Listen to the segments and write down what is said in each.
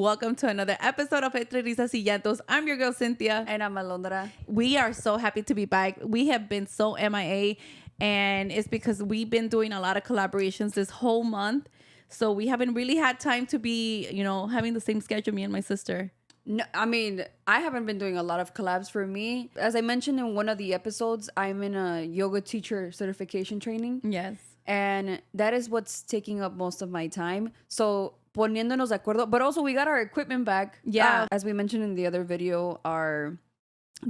Welcome to another episode of Entrerisasyllantos. I'm your girl, Cynthia. And I'm Alondra. We are so happy to be back. We have been so MIA, and it's because we've been doing a lot of collaborations this whole month. So we haven't really had time to be, having the same schedule, me and my sister. No, I mean, I haven't been doing a lot of collabs for me. As I mentioned in one of the episodes, I'm in a yoga teacher certification training. Yes. And that is what's taking up most of my time. So, poniéndonos de acuerdo. But also, we got our equipment back. Yeah. As we mentioned in the other video,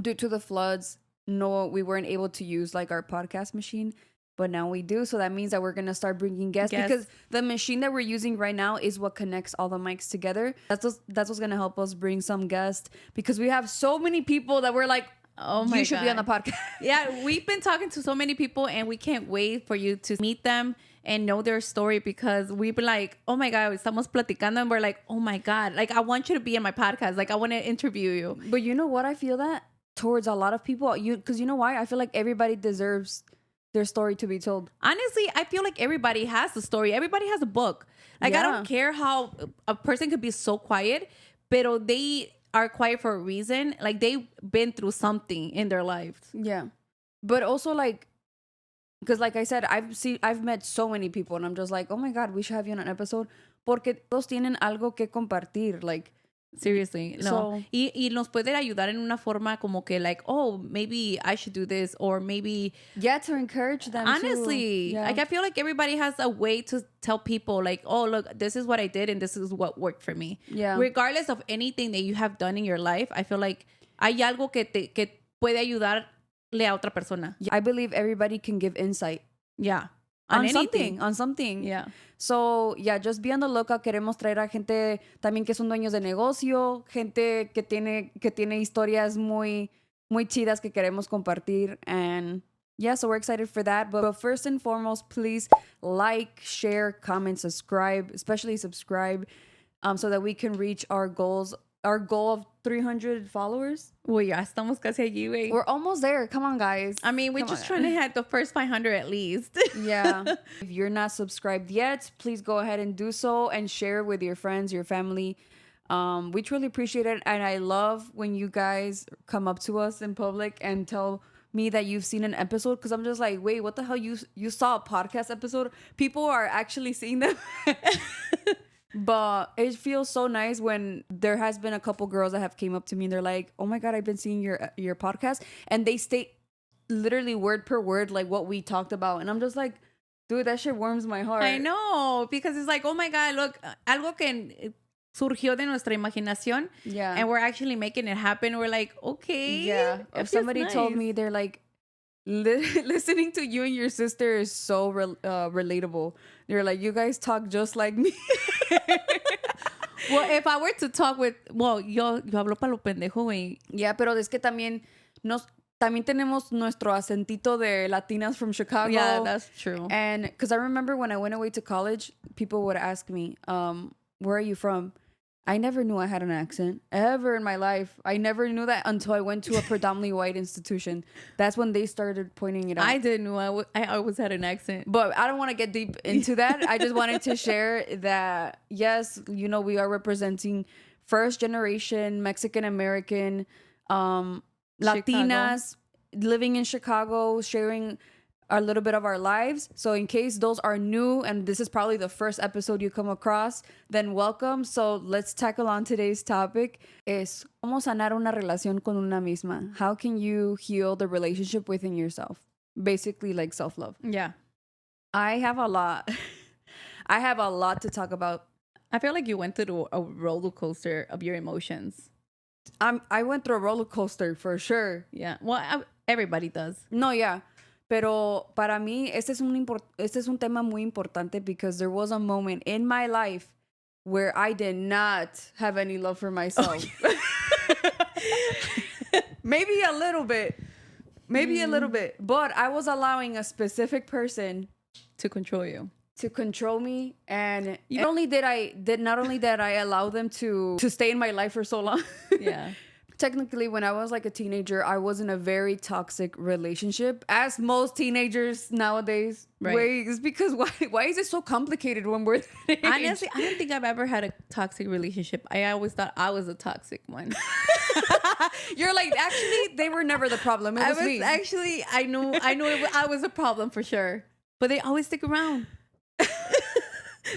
due to the floods, we weren't able to use like our podcast machine. But now we do. So that means that we're going to start bringing guests. Because the machine that we're using right now is what connects all the mics together. That's what's going to help us bring some guests. Because we have so many people that we're like, oh my God, you should be on the podcast. Yeah, we've been talking to so many people and we can't wait for you to meet them and know their story, because we've been like, oh my God, estamos platicando, and we're like, oh my God, like I want you to be in my podcast. Like I want to interview you. But you know what? I feel that towards a lot of people. Because you know why? I feel like everybody deserves their story to be told. Honestly, I feel like everybody has a story. Everybody has a book. Like I don't care how a person could be so quiet, but they are quiet for a reason. Like they've been through something in their lives. Yeah. But also like, because like I said, I've met so many people and I'm just like, oh my God, we should have you on an episode porque todos tienen algo que compartir. Like, seriously, no. So, y nos puede ayudar en una forma como que like, oh, maybe I should do this, or maybe... Yeah, to encourage them. Honestly, like I feel like everybody has a way to tell people like, oh, look, this is what I did and this is what worked for me. Yeah. Regardless of anything that you have done in your life, I feel like hay algo que puede ayudarle a otra persona. I believe everybody can give insight. Yeah. On something. Yeah. So, yeah, just be on the lookout. Queremos traer a gente también que son dueños de negocio, gente que tiene historias muy, muy chidas que queremos compartir. And yeah, so we're excited for that. But first and foremost, please like, share, comment, subscribe, especially subscribe, so that we can reach our goals. Our goal of 300 followers. Uy, ya estamos casi allí, güey. We're almost there. Come on, guys. I mean, we're just trying to hit the first 500 at least. Yeah. If you're not subscribed yet, please go ahead and do so and share with your friends, your family. We truly appreciate it. And I love when you guys come up to us in public and tell me that you've seen an episode, because I'm just like, wait, what the hell? You saw a podcast episode? People are actually seeing them. But it feels so nice when there has been a couple girls that have came up to me and they're like, oh my God, I've been seeing your podcast. And they state literally word per word like what we talked about. And I'm just like, dude, that shit warms my heart. I know, because it's like, oh my God, look, algo que surgió de nuestra imaginación. Yeah. And we're actually making it happen. We're like, okay. Yeah. If somebody told me, they're like, listening to you and your sister is so relatable. They're like, you guys talk just like me. Well, if I were to talk with... Well, yo hablo para lo pendejo, güey. Yeah, pero es que también tenemos nuestro acentito de Latinas from Chicago. Yeah, that's true. And because I remember when I went away to college, people would ask me, where are you from? I never knew I had an accent ever in my life. I never knew that until I went to a predominantly white institution. That's when they started pointing it out. I didn't know I always had an accent. But I don't want to get deep into that. I just wanted to share that, yes, we are representing first generation Mexican-American Latinas living in Chicago, sharing a little bit of our lives. So in case those are new and this is probably the first episode you come across, then welcome. So let's tackle on today's topic is cómo sanar una relación con una misma. How can you heal the relationship within yourself? Basically like self-love. Yeah. I have a lot to talk about. I feel like you went through a roller coaster of your emotions. I went through a roller coaster for sure. Yeah. Well, everybody does. No, yeah. Pero para mí, este es un tema muy importante because there was a moment in my life where I did not have any love for myself. Maybe a little bit. But I was allowing a specific person to control you. To control me. And not only did I allow them to stay in my life for so long. Yeah. Technically, when I was like a teenager, I was in a very toxic relationship, as most teenagers nowadays. Right. Wait, it's because why is it so complicated when we're that age? Honestly, I don't think I've ever had a toxic relationship. I always thought I was a toxic one. You're like, actually, they were never the problem. It was me. Actually, I knew I was a problem for sure. But they always stick around.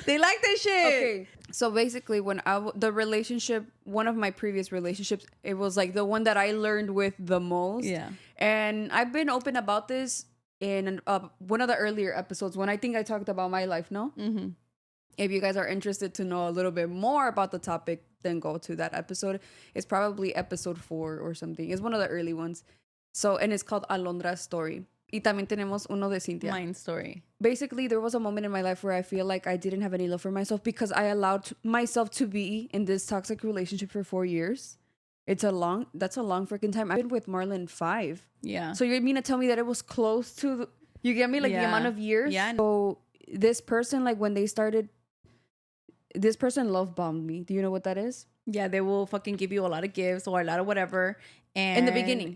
They like that shit. Okay. So basically, when the relationship, one of my previous relationships, it was like the one that I learned with the most. Yeah. And I've been open about this in one of the earlier episodes when I think I talked about my life, no? Mm-hmm. If you guys are interested to know a little bit more about the topic, then go to that episode. It's probably episode 4 or something. It's one of the early ones. So, and it's called Alondra's Story. Y también tenemos uno de Cynthia. Mine story. Basically, there was a moment in my life where I feel like I didn't have any love for myself because I allowed myself to be in this toxic relationship for 4 years. That's a long freaking time. I've been with Marlon 5. Yeah. So you mean to tell me that it was close to, you get me? Like the amount of years? Yeah. So this person, like when they started, this person love bombed me. Do you know what that is? Yeah, they will fucking give you a lot of gifts or a lot of whatever. And In the beginning.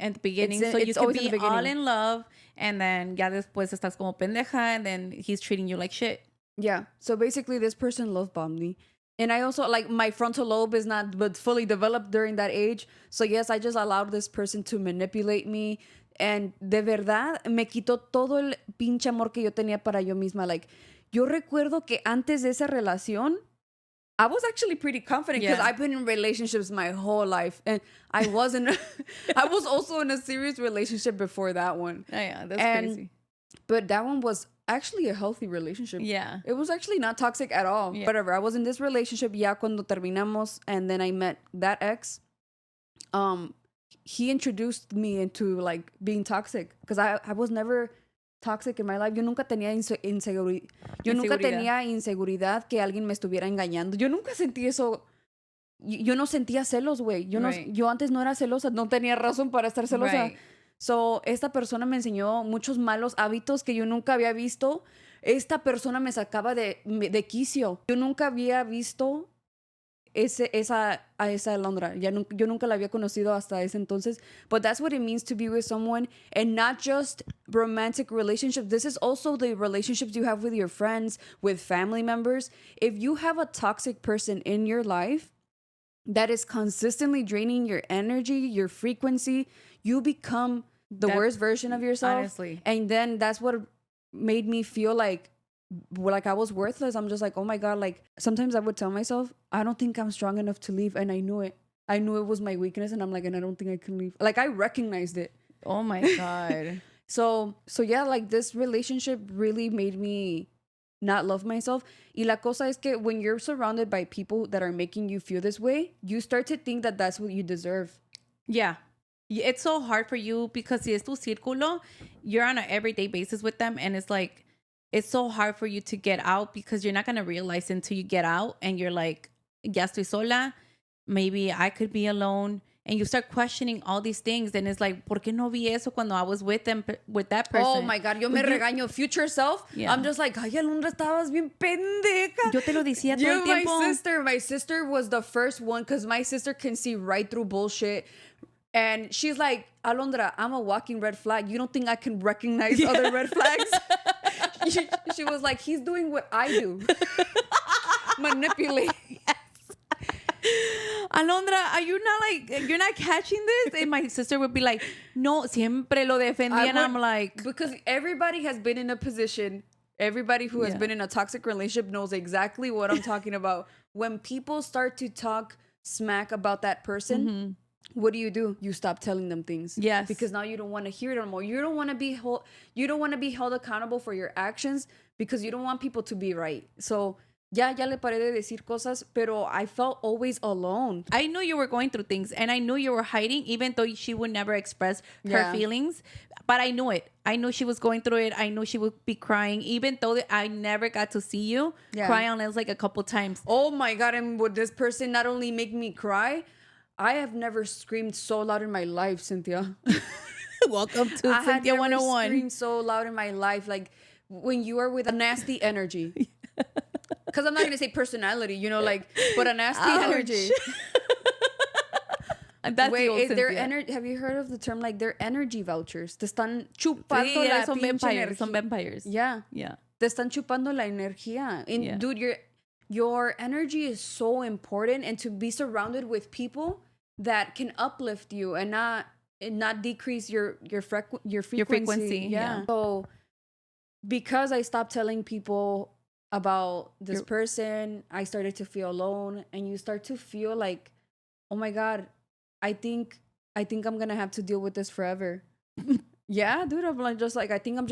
So you can be all in love. And then ya después estás como pendeja. And then he's treating you like shit. Yeah. So basically this person love bombed me. And I also, like, my frontal lobe is not but fully developed during that age. So yes, I just allowed this person to manipulate me. And de verdad, me quitó todo el pinche amor que yo tenía para yo misma. Like, yo recuerdo que antes de esa relación, I was actually pretty confident because I've been in relationships my whole life. And I was also in a serious relationship before that one. Oh, yeah, that's crazy. But that one was actually a healthy relationship. Yeah. It was actually not toxic at all. Yeah. Whatever. I was in this relationship ya cuando terminamos, and then I met that ex. He introduced me into like being toxic because I was never toxic in my life. Yo nunca tenía inseguridad. Yo nunca tenía inseguridad que alguien me estuviera engañando. Yo nunca sentí eso. Yo no sentía celos, güey. Yo antes no era celosa. No tenía razón para estar celosa. Right. So, esta persona me enseñó muchos malos hábitos que yo nunca había visto. Esta persona me sacaba de quicio. Yo nunca había visto a esa Alondra. Yo nunca la había conocido hasta ese entonces. But that's what it means to be with someone, and not just romantic relationships. This is also the relationships you have with your friends, with family members. If you have a toxic person in your life that is consistently draining your energy, your frequency, you become the worst version of yourself. Honestly. And then that's what made me feel like I was worthless. I'm just like, oh my God. Like, sometimes I would tell myself, I don't think I'm strong enough to leave. And I knew it. I knew it was my weakness. And I'm like, and I don't think I can leave. Like, I recognized it. Oh my God. So yeah, like, this relationship really made me not love myself. Y la cosa es que when you're surrounded by people that are making you feel this way, you start to think that that's what you deserve. Yeah. It's so hard for you because si es tu círculo, you're on an everyday basis with them. And it's like, it's so hard for you to get out because you're not going to realize until you get out and you're like, ya estoy sola. Maybe I could be alone. And you start questioning all these things. And it's like, ¿por qué no vi eso cuando I was with that person? Oh my God, yo me regaño. Future self. Yeah. I'm just like, ay, Alondra, estabas bien pendeja. Yo te lo decía todo el tiempo. My sister was the first one because my sister can see right through bullshit. And she's like, Alondra, I'm a walking red flag. You don't think I can recognize other red flags? She was like, he's doing what I do. Manipulate. Alondra, you're not catching this? And my sister would be like, no, siempre lo defendía. And I'm like, because everybody has been in a position, everybody who has been in a toxic relationship knows exactly what I'm talking about. When people start to talk smack about that person, what do? You stop telling them things. Yes. Because now you don't want to hear it anymore. You don't want to be held accountable for your actions because you don't want people to be right. So ya le paré de decir cosas, pero I felt always alone. I knew you were going through things and I knew you were hiding, even though she would never express her feelings. But I knew it. I knew she was going through it. I knew she would be crying, even though I never got to see you cry unless like a couple times. Oh my God. And would this person not only make me cry, I have never screamed so loud in my life, Cynthia. Welcome to Cynthia 101. I never screamed so loud in my life. Like, when you are with a nasty energy. Because I'm not going to say personality, like, but a nasty energy. That's the old Cynthia. have you heard of the term like they're energy vouchers? Te están chupando Sí, la son pinche vampires. Son energía. vampires. Yeah. Yeah. Te están chupando la energía. And Yeah. dude, your energy is so important, and to be surrounded with people that can uplift you and not decrease your frequency. Yeah. So because I stopped telling people about this person, I started to feel alone, and you start to feel like, oh my God, I think I'm gonna have to deal with this forever. Yeah, dude, I'm like, just like, I think I'm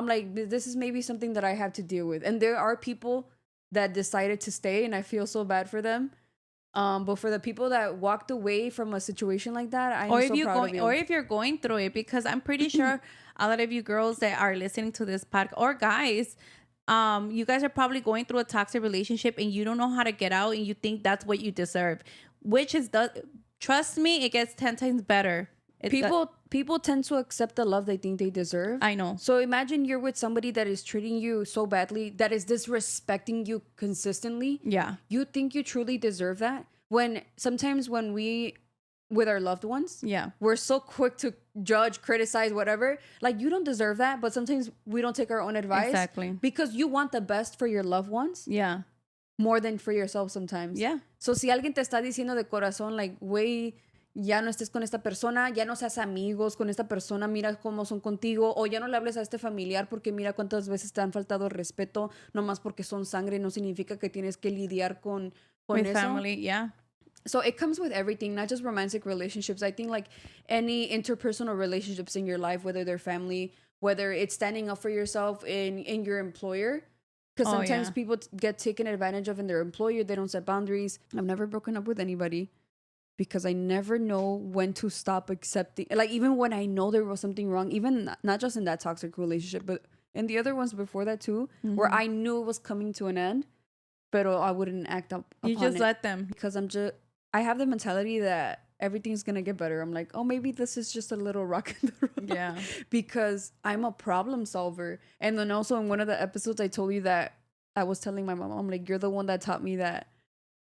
like, this is maybe something that I have to deal with. And there are people that decided to stay, and I feel so bad for them. But for the people that walked away from a situation like that, I'm so proud of you. Or if you're going through it, because I'm pretty sure a lot of you girls that are listening to this podcast, or guys, you guys are probably going through a toxic relationship and you don't know how to get out, and you think that's what you deserve, which is trust me, it gets 10 times better. People tend to accept the love they think they deserve. I know. So imagine you're with somebody that is treating you so badly, that is disrespecting you consistently. Yeah. You think you truly deserve that? Sometimes when we, with our loved ones, yeah, we're so quick to judge, criticize, whatever. Like, you don't deserve that, but sometimes we don't take our own advice. Exactly. Because you want the best for your loved ones. Yeah. More than for yourself sometimes. Yeah. So si alguien te está diciendo de corazón, like, güey, ya no estés con esta persona, ya no seas amigos con esta persona, mira cómo son contigo, o ya no le hables a este familiar porque mira cuántas veces te han faltado respeto, nomás porque son sangre, no significa que tienes que lidiar con with eso. Family, yeah. So it comes with everything, not just romantic relationships. I think like any interpersonal relationships in your life, whether they're family, whether it's standing up for yourself in your employer, because sometimes people get taken advantage of in their employer, they don't set boundaries. I've never broken up with anybody, because I never know when to stop accepting. Like, even when I know there was something wrong, even not just in that toxic relationship, but in the other ones before that too, where I knew it was coming to an end, but I wouldn't act up upon You just it. let them. Because I have the mentality that everything's going to get better. I'm like, oh, maybe this is just a little rock in the road. Yeah. Because I'm a problem solver. And then also in one of the episodes, I told you that I was telling my mom, I'm like, you're the one that taught me that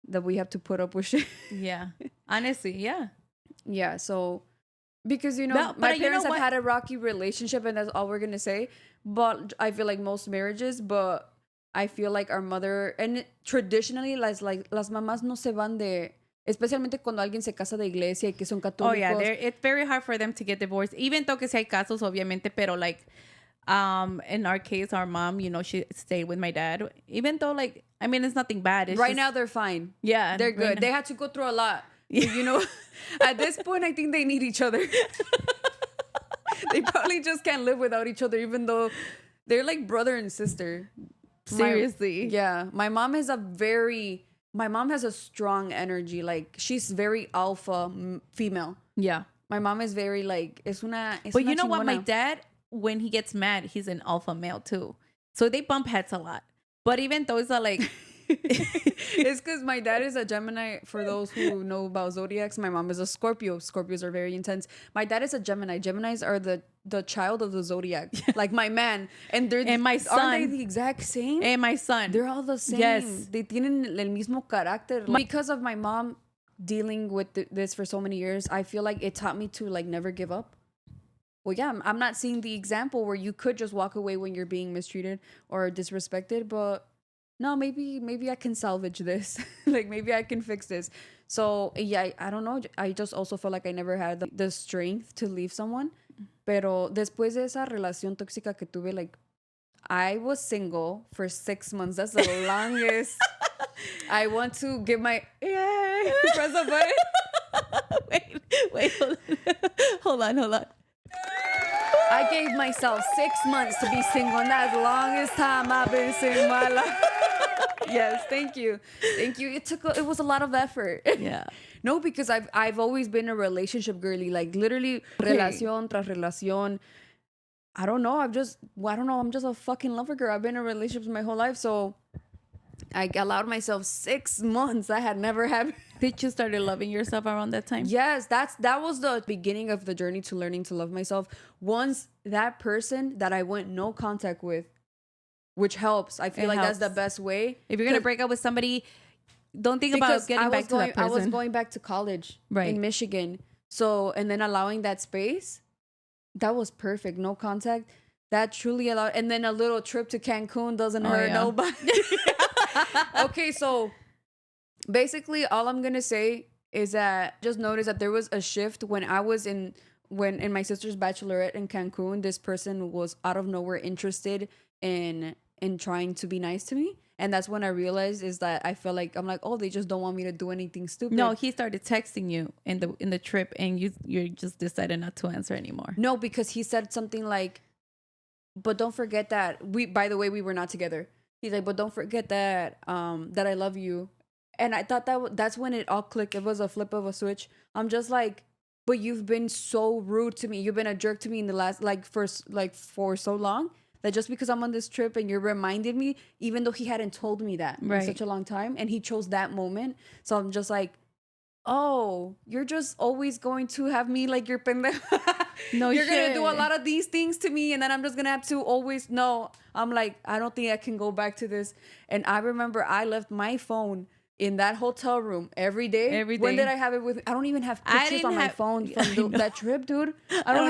we have to put up with shit. Yeah. Honestly, yeah. Yeah, so because my parents have had a rocky relationship, and that's all we're gonna say. But I feel like most marriages, but I feel like our mother, and traditionally las mamás no se van de, especialmente cuando alguien se casa de iglesia y que son católicos. Oh yeah, it's very hard for them to get divorced, even though que si hay casos obviamente, pero like in our case, our mom, she stayed with my dad, even though like, I mean, it's nothing bad. It's right now they're fine. Yeah, they're good. They had to go through a lot. Yeah. At this point, I think they need each other. They probably just can't live without each other, even though they're like brother and sister. Seriously. My mom has a strong energy. Like, she's very alpha female. Yeah. My mom is very like, but you know what? My dad, when he gets mad, he's an alpha male too. So they bump heads a lot. But even those are like... It's because my dad is a Gemini. For those who know about zodiacs, my mom is a Scorpio. Scorpios are very intense. My dad is a Gemini. Geminis are the child of the zodiac. Like my man. And my son. Aren't they the exact same? And my son. They're all the same. Yes. They tienen el mismo carácter. Because of my mom dealing with this for so many years, I feel like it taught me to like never give up. Well, yeah, I'm not seeing the example where you could just walk away when you're being mistreated or disrespected, but no, maybe I can salvage this. Like, maybe I can fix this. So, yeah, I don't know. I just also felt like I never had the strength to leave someone. Pero después de esa relación tóxica que tuve, like, I was single for 6 months. That's the longest. I want to give my... Yeah. Press the button. Wait. Hold on. I gave myself 6 months to be single, and that's the longest time I've been single in my life. Yes, thank you. It was a lot of effort. Yeah. No, because I've always been a relationship girly, like literally relación tras relación. I don't know. I'm just a fucking lover girl. I've been in relationships my whole life, so I allowed myself 6 months. I had never had. Did you started loving yourself around that time? Yes, that was the beginning of the journey to learning to love myself. Once that person that I went no contact with, which helps. I feel like that's the best way. If you're gonna break up with somebody, don't think because about getting back to that person. I was going back to college in Michigan. So, and then allowing that space, that was perfect. No contact. That truly allowed. And then a little trip to Cancun doesn't hurt nobody. Okay, so basically all I'm going to say is that just notice that there was a shift when I was in my sister's bachelorette in Cancun. This person was out of nowhere interested in trying to be nice to me. And that's when I realized is that I felt like, I'm like, oh, they just don't want me to do anything stupid. No, he started texting you in the trip and you just decided not to answer anymore. No, because he said something like, but don't forget that by the way, we were not together. He's like, but don't forget that, that I love you. And I thought that's when it all clicked. It was a flip of a switch. I'm just like, but you've been so rude to me. You've been a jerk to me in the last, for so long. That just because I'm on this trip and you're reminded me, even though he hadn't told me that in such a long time, and he chose that moment. So I'm just like, oh, you're just always going to have me like your pendeja. No, you're going to do a lot of these things to me, and then I'm just going to have to always, no. I'm like, I don't think I can go back to this. And I remember I left my phone in that hotel room every day. When did I have it with? I don't even have pictures on my phone from that trip, dude. I don't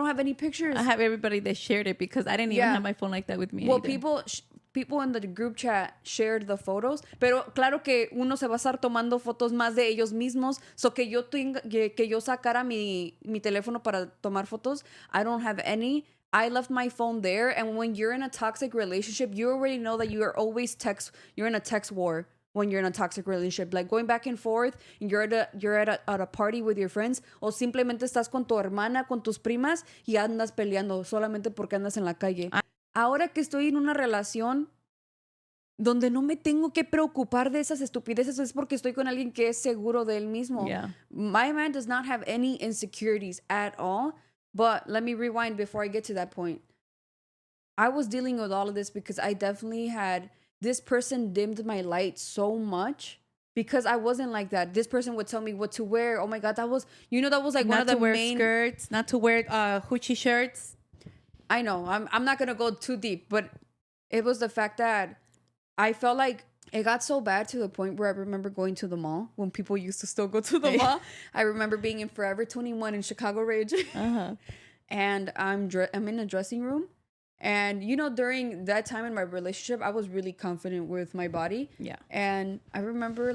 have any pictures. I have everybody that shared it because I didn't even have my phone like that with me. Well, people in the group chat shared the photos, pero claro que uno se va a estar tomando fotos más de ellos mismos, so que yo sacara mi teléfono para tomar fotos. I don't have any. I left my phone there, and when you're in a toxic relationship, you already know that you're in a text war. When you're in a toxic relationship, like going back and forth, and you're at a party with your friends, o simplemente estás con tu hermana, con tus primas, y andas peleando solamente porque andas en la calle. Ahora que estoy en una relación donde no me tengo que preocupar de esas estupideces, es porque estoy con alguien que es seguro de él mismo. Yeah. My man does not have any insecurities at all. But let me rewind before I get to that point. I was dealing with all of this because I definitely had... This person dimmed my light so much because I wasn't like that. This person would tell me what to wear. Oh my God, that was like one of the main... Not to wear skirts, not to wear hoochie shirts. I know, I'm not going to go too deep, but it was the fact that I felt like it got so bad to the point where I remember going to the mall when people used to still go to the mall. I remember being in Forever 21 in Chicago Ridge. And I'm in a dressing room. And, during that time in my relationship, I was really confident with my body. Yeah. And I remember,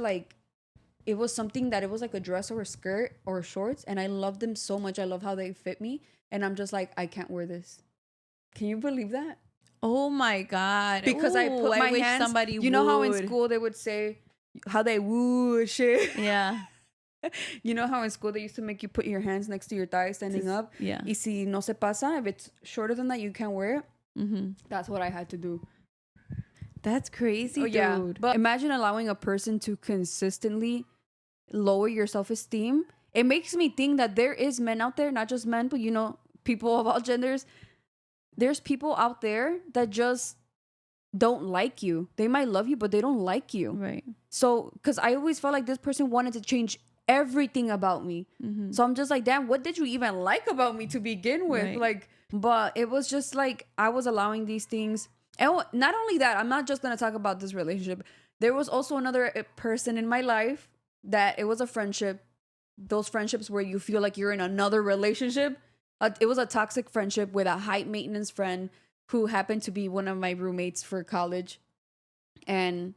it was something that it was like a dress or a skirt or shorts. And I loved them so much. I love how they fit me. And I'm just like, I can't wear this. Can you believe that? Oh, my God. Because I put my hands... Somebody would. Know how in school they would say how they woo shit? Yeah. You know how in school they used to make you put your hands next to your thighs standing up? Yeah. Y si no se pasa, if it's shorter than that, you can't wear it. Mm-hmm. That's what I had to do. That's crazy, dude. Yeah. But imagine allowing a person to consistently lower your self-esteem. It makes me think that there is men out there, not just men, but people of all genders. There's people out there that just don't like you. They might love you, but they don't like you. Right. So, because I always felt like this person wanted to change everything about me. Mm-hmm. So I'm just like, damn, what did you even like about me to begin with? Right. But it was just like, I was allowing these things. And not only that, I'm not just going to talk about this relationship. There was also another person in my life that it was a friendship. Those friendships where you feel like you're in another relationship. It was a toxic friendship with a high maintenance friend who happened to be one of my roommates for college. And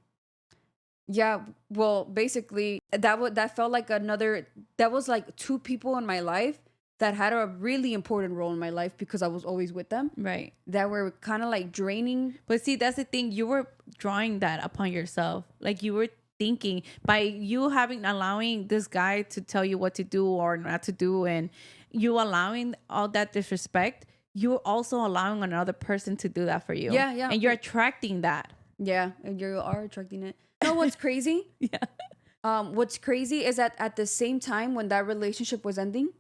yeah, well, basically that felt like that was like two people in my life that had a really important role in my life because I was always with them. Right. That were kind of like draining. But see, that's the thing. You were drawing that upon yourself. Like you were thinking by you allowing this guy to tell you what to do or not to do, and you allowing all that disrespect, you're also allowing another person to do that for you. Yeah, yeah. And you're attracting that. Yeah, and you are attracting it. You know what's crazy? Yeah. What's crazy is that at the same time when that relationship was ending,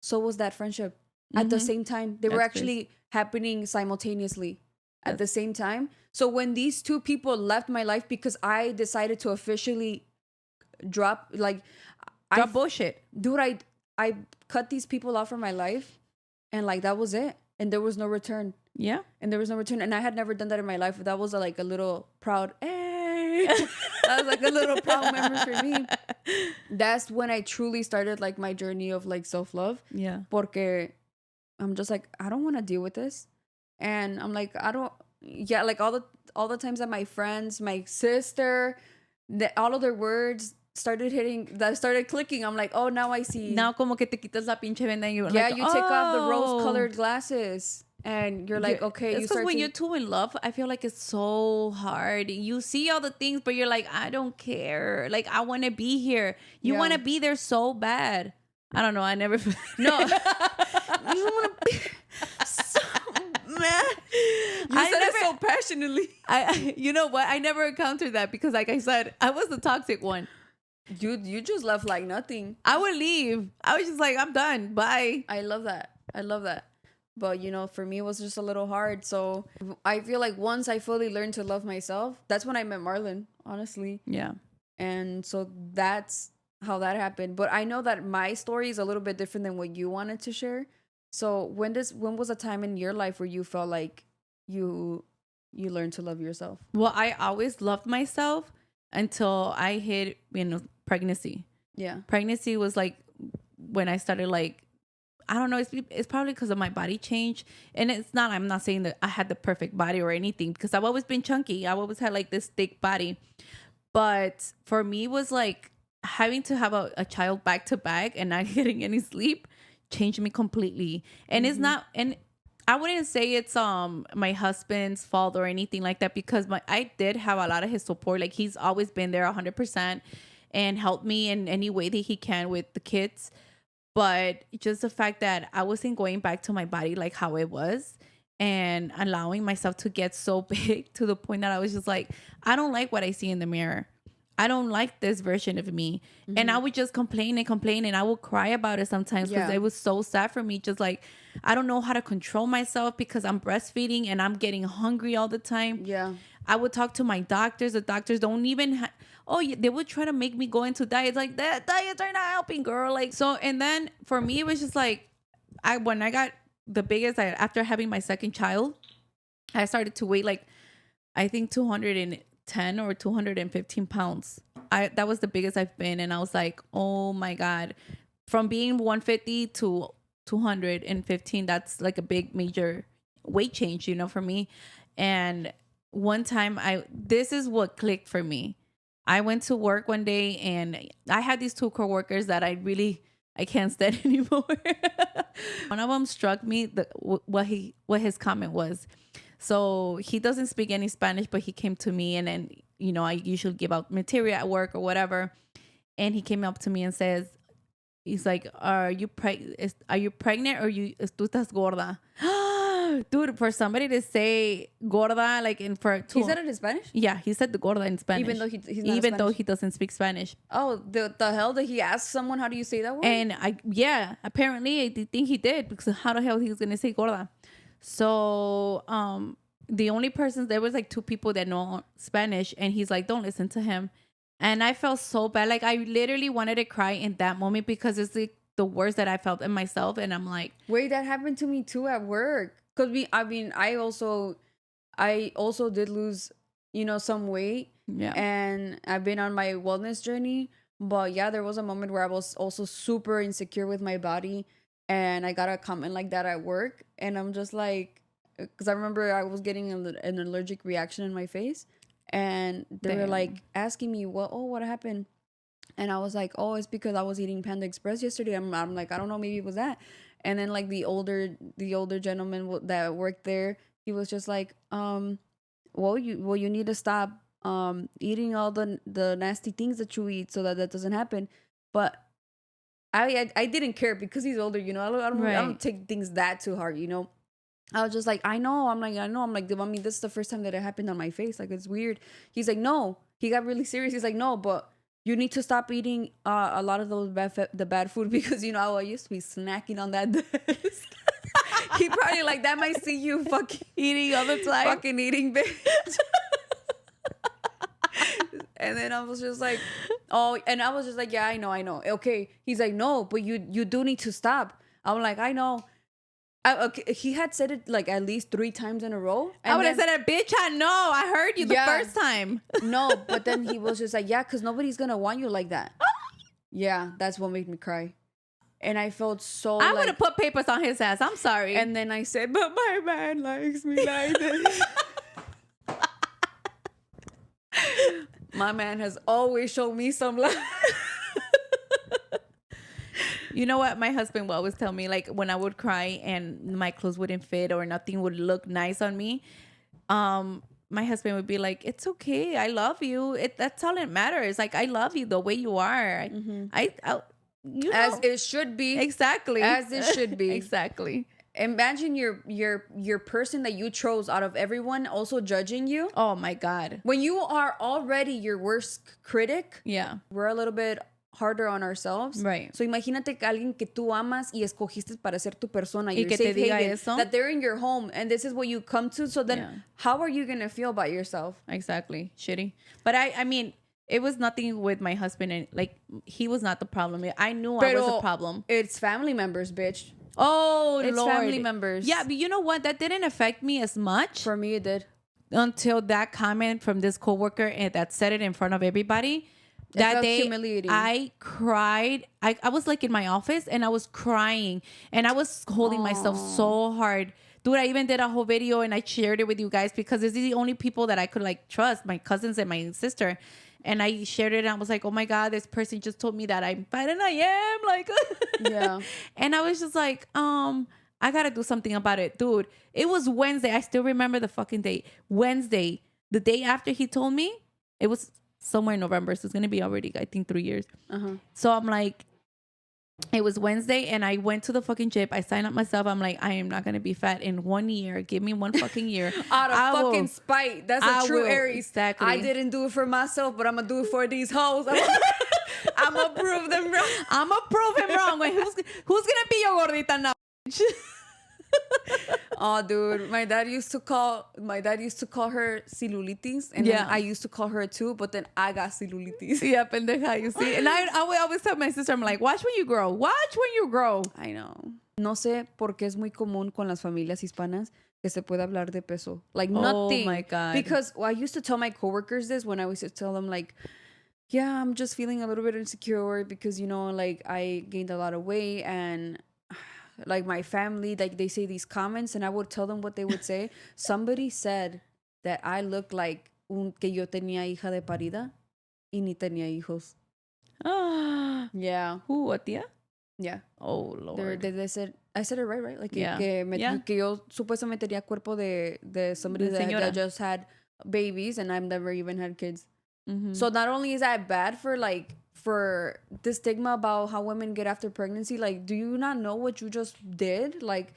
so was that friendship. At the same time. They were actually happening simultaneously at the same time. So when these two people left my life because I decided to officially drop bullshit. Dude, I cut these people off from my life and that was it. And there was no return. Yeah. And there was no return. And I had never done that in my life. That was a little proud, hey. me. That was like a little proud memory for me. That's when I truly started like my journey of like self-love. Yeah. Porque I'm just like, I don't want to deal with this. And I'm like, like all the times that my friends, my sister, all of their words that started clicking. I'm like, oh, now I see. Now como que te quitas la pinche venda and you're Yeah, like, you take off the rose-colored glasses. And you're like, okay, it's because when you're too in love, I feel like it's so hard. You see all the things, but you're like, I don't care. Like, I want to be here. You want to be there so bad. I don't know. I never. No. You want to be so mad. You said it so passionately. You know what? I never encountered that because, like I said, I was the toxic one. You just left like nothing. I would leave. I was just like, I'm done. Bye. I love that. But, for me, it was just a little hard. So I feel like once I fully learned to love myself, that's when I met Marlon, honestly. Yeah. And so that's how that happened. But I know that my story is a little bit different than what you wanted to share. So when was a time in your life where you felt like you learned to love yourself? Well, I always loved myself until I hit, pregnancy. Yeah. Pregnancy was like when I started like, I don't know. It's probably because of my body change. And I'm not saying that I had the perfect body or anything because I've always been chunky. I've always had like this thick body. But for me, it was like having to have a child back to back and not getting any sleep changed me completely. And it's not, and I wouldn't say it's my husband's fault or anything like that because I did have a lot of his support. Like he's always been there 100% and helped me in any way that he can with the kids. But just the fact that I wasn't going back to my body like how it was and allowing myself to get so big to the point that I was just like, I don't like what I see in the mirror. I don't like this version of me. Mm-hmm. And I would just complain and I would cry about it sometimes because it was so sad for me. Just like, I don't know how to control myself because I'm breastfeeding and I'm getting hungry all the time. Yeah. I would talk to my doctors. The doctors don't even they would try to make me go into diets. Like, that diets are not helping, girl. Like, so, and then for me, it was just like, when I got the biggest, after having my second child, I started to weigh like, I think 210 or 215 pounds. That was the biggest I've been. And I was like, oh my God, from being 150 to 215, that's like a big major weight change, for me. And one time this is what clicked for me. I went to work one day and I had these two coworkers that I can't stand anymore. One of them struck me what his comment was. So he doesn't speak any Spanish, but he came to me and then, I usually give out material at work or whatever. And he came up to me and says, he's like, are you pregnant or tú estás gorda? Dude, for somebody to say gorda, like he said it in Spanish? Yeah, he said the gorda in Spanish. Even though he doesn't speak Spanish. Oh, the hell did he ask someone how do you say that word? And apparently I think he did because how the hell he was gonna say gorda? So the only persons there was like two people that know Spanish, and he's like, don't listen to him. And I felt so bad, like I literally wanted to cry in that moment because it's like the worst that I felt in myself, and I'm like, wait, that happened to me too at work. Cause I also did lose, some weight. Yeah. And I've been on my wellness journey. But yeah, there was a moment where I was also super insecure with my body. And I got a comment like that at work. And I'm just like, because I remember I was getting an allergic reaction in my face. And they were like asking me, what happened? And I was like, oh, it's because I was eating Panda Express yesterday. I'm like, I don't know, maybe it was that. And then like the older gentleman that worked there, he was just like, well, you need to stop eating all the nasty things that you eat so that doesn't happen. But I didn't care because he's older, I don't take things that too hard, I was just like, I know. I'm like, this is the first time that it happened on my face. Like, it's weird. He's like, no. He got really serious. He's like, no, but you need to stop eating a lot of those bad food because, I used to be snacking on that desk. He probably like, that might see you fucking eating all the time. Fucking eating, bitch. And then I was just like, yeah, I know. Okay. He's like, no, but you do need to stop. I'm like, I know. Okay, he had said it like at least 3 times in a row. I would have said it, bitch. I know. I heard you the first time. No, but then he was just like, yeah, because nobody's going to want you like that. Yeah, that's what made me cry. And I felt so I would have put papers on his ass. I'm sorry. And then I said, but my man likes me like this. My man has always shown me some love. You know what? My husband will always tell me, like, when I would cry and my clothes wouldn't fit or nothing would look nice on me, my husband would be like, it's okay. I love you. That's all that matters. Like, I love you the way you are. You know. As it should be. Exactly. As it should be. Exactly. Imagine your person that you chose out of everyone also judging you. Oh my God. When you are already your worst critic, yeah, we're a little bit harder on ourselves. Right. So imagínate que alguien que tú amas y escogiste para ser tu persona, y que te diga eso, that they're in your home and this is what you come to. So then how are you going to feel about yourself? Exactly. Shitty. But I mean, it was nothing with my husband, and like he was not the problem. I knew I was a problem. It's family members, bitch. Oh, it's Lord. family members. Yeah, but you know what? That didn't affect me as much. For me, it did. Until that comment from this coworker and that said it in front of everybody. That day, humiliating. I cried. I was like in my office and I was crying and I was holding myself so hard. Dude, I even did a whole video and I shared it with you guys because it's the only people that I could like trust, my cousins and my sister. And I shared it and I was like, oh my God, this person just told me that I'm fat and I am. Like, yeah. And I was just like, I got to do something about it. Dude, it was Wednesday. I still remember the fucking date. Wednesday, the day after he told me, it was somewhere in November. So it's going to be already, I think, 3 years. So I'm like, it was Wednesday and I went to the fucking gym. I signed up myself. I'm like, I am not going to be fat in 1 year. Give me 1 fucking year. Out of fucking spite. That's a true Aries. Exactly. I didn't do it for myself, but I'm going to do it for these hoes. I'm going to prove them wrong. I'm going to prove him wrong. Who's going to be your gordita now? Oh, dude, my dad used to call her celulitis, and then I used to call her too, but then I got celulitis. Yeah, pendeja, you see. And I would always tell my sister, I'm like, watch when you grow. Watch when you grow. I know. No sé por qué es muy común con las familias hispanas que se puede hablar de peso. Like nothing. Oh my God. Because I used to tell my coworkers this when I used to tell them like, yeah, I'm just feeling a little bit insecure because, you know, like I gained a lot of weight and like my family, like they say these comments and I would tell them what they would say. Somebody said that I look like que yo tenía hija de parida y ni tenía hijos. Yeah. Who, a tía? Yeah. Oh, Lord. They said, I said it right? Like yeah. Que yo supuestamente tenía cuerpo de somebody that just had babies and I've never even had kids. Mm-hmm. So not only is that bad for the stigma about how women get after pregnancy, like, do you not know what you just did? Like,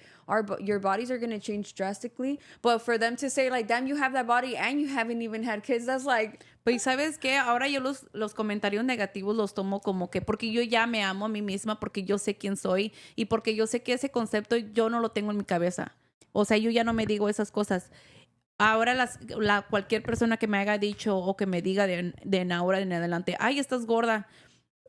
your bodies are going to change drastically. But for them to say, like, damn, you have that body and you haven't even had kids, that's like... Pues, ¿sabes qué? Ahora yo los comentarios negativos los tomo como que porque yo ya me amo a mí misma, porque yo sé quién soy y porque yo sé que ese concepto yo no lo tengo en mi cabeza. O sea, yo ya no me digo esas cosas. Ahora cualquier persona que me haya dicho o que me diga de ahora en adelante, ay, estás gorda,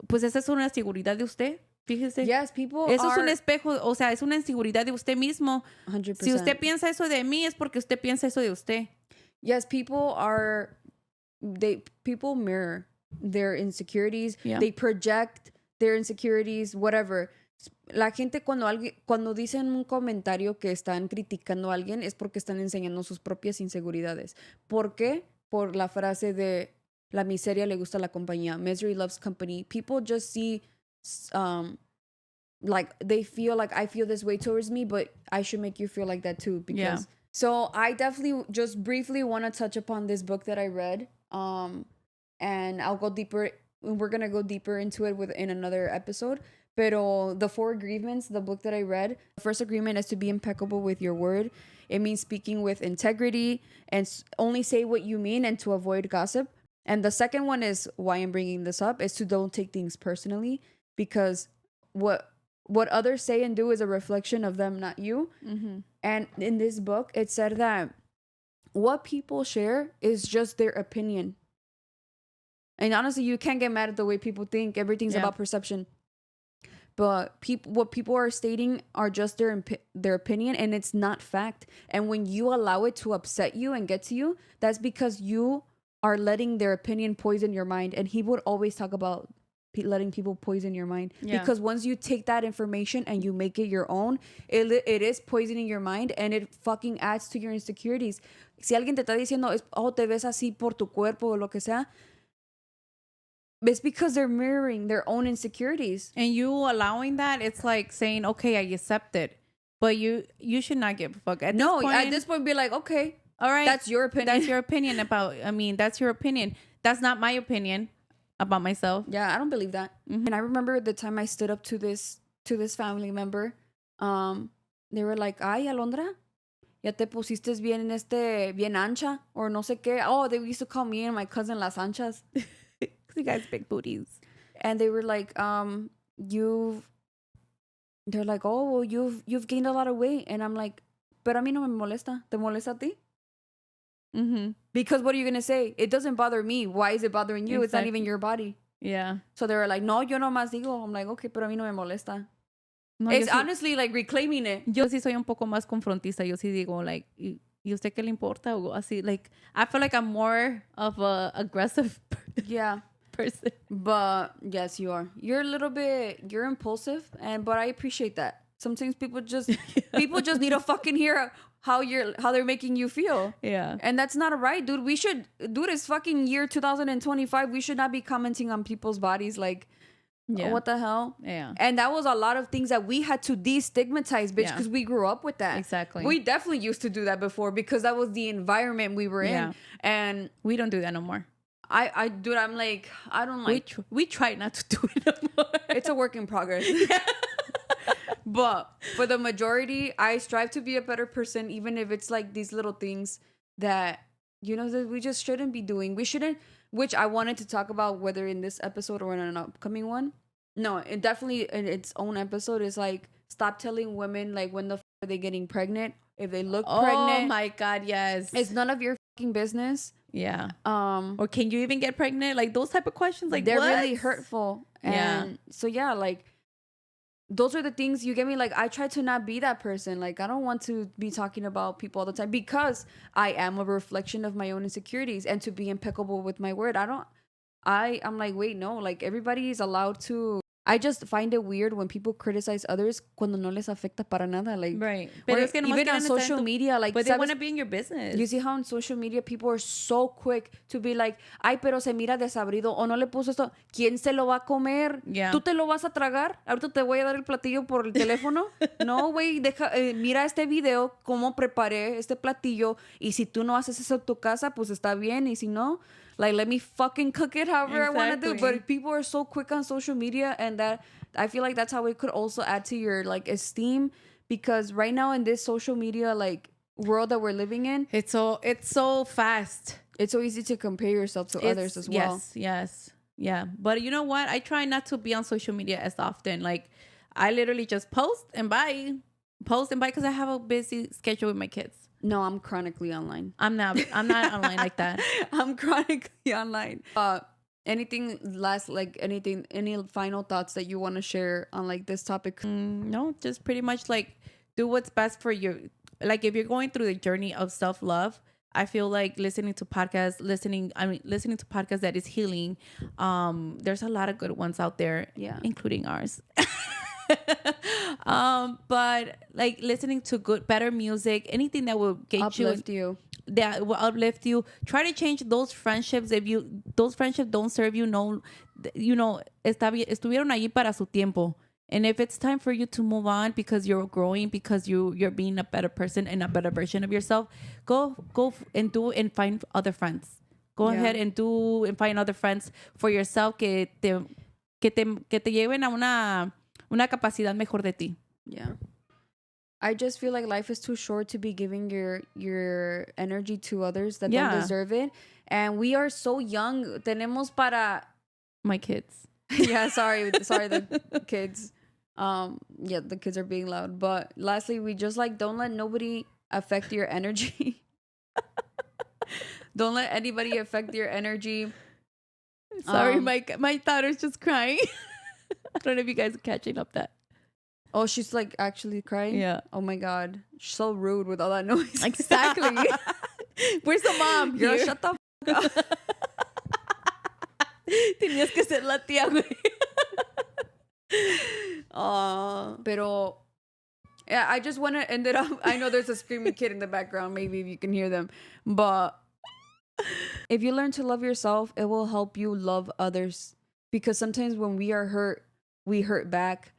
pues esa es una seguridad de usted, fíjese. Yes, eso es un espejo, o sea, es una inseguridad de usted mismo. 100%. Si usted piensa eso de mí, es porque usted piensa eso de usted. Yes, people mirror their insecurities. Yeah. They project their insecurities, whatever. La gente cuando dicen un comentario que están criticando a alguien es porque están enseñando sus propias inseguridades. ¿Por qué? Por la frase de la miseria le gusta la compañía. Misery loves company. People just see, like they feel like I feel this way towards me, but I should make you feel like that too. Because So I definitely just briefly want to touch upon this book that I read. And I'll go deeper. We're gonna go deeper into it in another episode. Pero the 4 agreements, the book that I read, the first agreement is to be impeccable with your word. It means speaking with integrity and only say what you mean and to avoid gossip. And the second one is why I'm bringing this up is to don't take things personally because what others say and do is a reflection of them, not you. Mm-hmm. And in this book, it said that what people share is just their opinion. And honestly, you can't get mad at the way people think. Everything's about perception. But what people are stating are just their opinion, and it's not fact. And when you allow it to upset you and get to you, that's because you are letting their opinion poison your mind. And he would always talk about letting people poison your mind. Yeah. Because once you take that information and you make it your own, it is poisoning your mind, and it fucking adds to your insecurities. Si alguien te está diciendo, oh, te ves así por tu cuerpo o lo que sea, it's because they're mirroring their own insecurities. And you allowing that, it's like saying, okay, I accept it. But you should not give a fuck. At this point, be like, okay, all right, that's your opinion. That's your opinion that's your opinion. That's not my opinion about myself. Yeah, I don't believe that. And I remember the time I stood up to this family member. They were like, ay, Alondra, ya te pusiste bien ancha, or no sé qué. Oh, they used to call me and my cousin las anchas. You guys big booties. And they were like, they're like, oh, well, you've gained a lot of weight. And I'm like, pero a mí no me molesta. ¿Te molesta a ti? Mm-hmm. Because what are you going to say? It doesn't bother me. Why is it bothering you? Exactly. It's not even your body. Yeah. So they were like, no, yo nomás digo. I'm like, okay, pero a mí no me molesta. No, it's honestly like reclaiming it. Yo sí soy un poco más confrontista. Yo sí digo, like, ¿y usted qué le importa? O así, like, I feel like I'm more of a aggressive person. But yes, you are. You're impulsive, but I appreciate that. Sometimes people just need to fucking hear how they're making you feel. Yeah. And that's not right, dude. It's fucking year 2025. We should not be commenting on people's bodies like, oh, what the hell? Yeah. And that was a lot of things that we had to destigmatize, bitch, because we grew up with that. Exactly. We definitely used to do that before because that was the environment we were in. And we don't do that no more. Dude, I'm like, I don't like. We try not to do it no more. It's a work in progress. But for the majority, I strive to be a better person, even if it's like these little things that, that we just shouldn't be doing. We shouldn't, which I wanted to talk about whether in this episode or in an upcoming one. No, it definitely in its own episode is like, stop telling women like when the are they getting pregnant, if they look pregnant. Oh my God, yes. It's none of your fucking business. Yeah. Or can you even get pregnant? Like those type of questions, like they're what? really hurtful. And so yeah, like those are the things you get me. Like I try to not be that person. Like I don't want to be talking about people all the time because I am a reflection of my own insecurities, and to be impeccable with my word. I'm like, wait, no, like everybody is allowed to. I just find it weird when people criticize others cuando no les afecta para nada. Like, right. But even on social media, like, but they want to be in your business. You see how on social media people are so quick to be like, ay, pero se mira desabrido, o no le puso esto. ¿Quién se lo va a comer? Yeah. ¿Tú te lo vas a tragar? Ahorita te voy a dar el platillo por el teléfono. No, güey, mira este video, cómo preparé este platillo, y si tú no haces eso en tu casa, pues está bien, y si no, like, let me fucking cook it however I want to do. But people are so quick on social media, and that I feel like that's how it could also add to your like esteem, because right now in this social media like world that we're living in, it's so fast. It's so easy to compare yourself to others as well. Yes. Yeah. But you know what? I try not to be on social media as often. Like I literally just post and bye because I have a busy schedule with my kids. No, I'm chronically online. I'm not online like that. I'm chronically online. Anything last, like any final thoughts that you want to share on like this topic? No, just pretty much like do what's best for you. Like if you're going through the journey of self-love, I feel like listening to podcasts that is healing. There's a lot of good ones out there, including ours. But like listening to better music, anything that will uplift you, that will uplift you. Try to change those friendships. If those friendships don't serve you, estuvieron allí para su tiempo. And if it's time for you to move on because you're growing, because you're being a better person and a better version of yourself, go and do and find other friends. Go ahead and do and find other friends for yourself que te lleven a una capacidad mejor de ti. Yeah. I just feel like life is too short to be giving your energy to others that don't deserve it. And we are so young. Tenemos para... My kids. Yeah, sorry, the kids. The kids are being loud. But lastly, we just like don't let nobody affect your energy. Don't let anybody affect your energy. Sorry, my daughter's just crying. I don't know if you guys are catching up that. Oh, she's like actually crying? Yeah. Oh my God. So rude with all that noise. Exactly. Where's the mom? Girl, Here. shut the f- up. Tenías que ser la tía, güey. Pero yeah, I just want to end it up. I know there's a screaming kid in the background. Maybe if you can hear them. But if you learn to love yourself, it will help you love others. Because sometimes when we are hurt, we hurt back.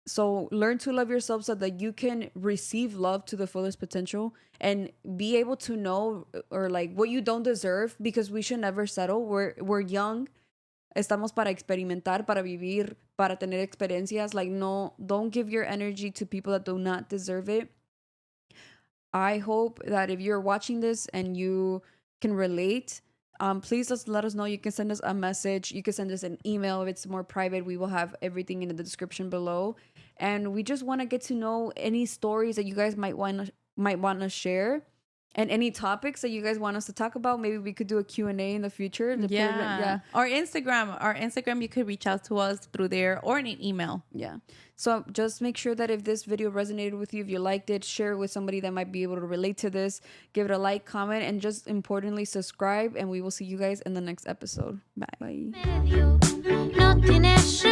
So learn to love yourself so that you can receive love to the fullest potential and be able to know or like what you don't deserve, because we should never settle. We're young. Estamos para experimentar, para vivir, para tener experiencias. Like, no, don't give your energy to people that do not deserve it. I hope that if you're watching this and you can relate, please just let us know. You can send us a message. You can send us an email if it's more private. We will have everything in the description below. And we just want to get to know any stories that you guys might want to share, and any topics that you guys want us to talk about. Maybe we could do a Q&A in the future. Yeah. Our Instagram, you could reach out to us through there or in an email. Yeah. So just make sure that if this video resonated with you, if you liked it, share it with somebody that might be able to relate to this. Give it a like, comment, and just importantly, subscribe. And we will see you guys in the next episode. Bye. No tienes